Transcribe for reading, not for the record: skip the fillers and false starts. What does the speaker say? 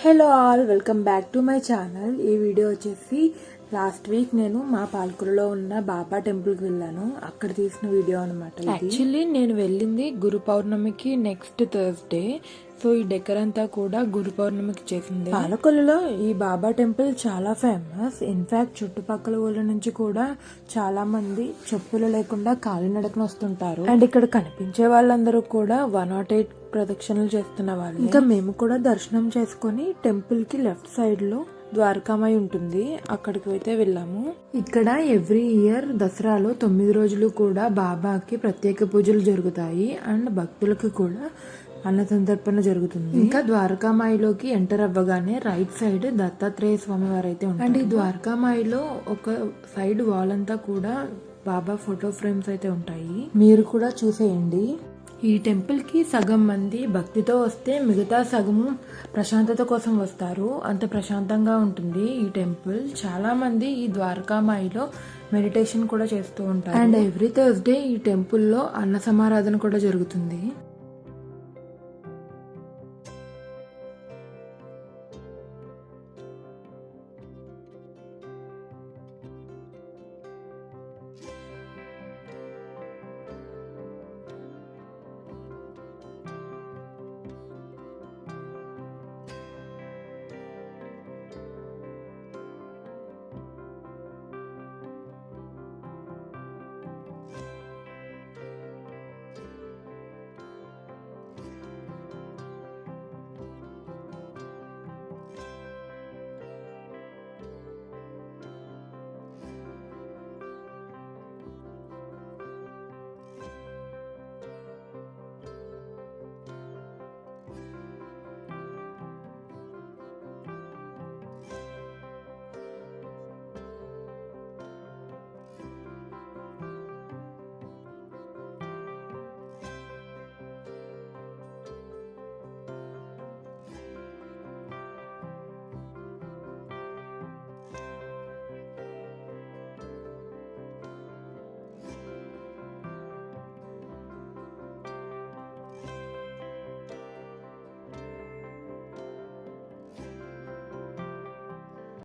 Hello all, welcome back to my channel. ఈ video వచ్చేసి last week నేను మా పాల్కులలో ఉన్న బాబా టెంపుల్కి వెళ్ళాను. అక్కడ తీసిన వీడియో అనమాట. యాక్చువల్లీ నేను వెళ్ళింది గురు పౌర్ణమికి నెక్స్ట్ థర్స్డే. సో ఈ డెకర్ అంతా కూడా గురు పౌర్ణమికి చేసింది. పాలకొల్లులో ఈ బాబా టెంపుల్ చాలా ఫేమస్. ఇన్ఫాక్ట్ చుట్టుపక్కల ఊళ్ళ నుంచి కూడా చాలా మంది చెప్పులు లేకుండా కాలినడకన వస్తుంటారు. అండ్ ఇక్కడ కనిపించే వాళ్ళందరూ కూడా 108 ప్రదక్షిణలు చేస్తున్న వాళ్ళు. ఇంకా మేము కూడా దర్శనం చేసుకుని టెంపుల్ కి లెఫ్ట్ సైడ్ లో ద్వారకామాయి ఉంటుంది, అక్కడికి అయితే వెళ్ళాము. ఇక్కడ ఎవ్రీ ఇయర్ దసరాలో 9 రోజులు కూడా బాబాకి ప్రత్యేక పూజలు జరుగుతాయి. అండ్ భక్తులకు కూడా అన్న సంతర్పణ జరుగుతుంది. ఇంకా ద్వారకామాయిలోకి ఎంటర్ అవ్వగానే రైట్ సైడ్ దత్తాత్రేయ స్వామి వారు అయితే ఉంటారు. అండ్ ఈ ద్వారకామాయిలో ఒక సైడ్ వాల్ అంతా కూడా బాబా ఫోటో ఫ్రేమ్స్ అయితే ఉంటాయి, మీరు కూడా చూసేయండి. ఈ టెంపుల్ కి సగం మంది భక్తితో వస్తే మిగతా సగము ప్రశాంతత కోసం వస్తారు. అంత ప్రశాంతంగా ఉంటుంది ఈ టెంపుల్. చాలా మంది ఈ ద్వారకామాయిలో మెడిటేషన్ కూడా చేస్తూ ఉంటారు. అండ్ ఎవ్రీ థర్స్డే ఈ టెంపుల్లో అన్న సమారాధన కూడా జరుగుతుంది.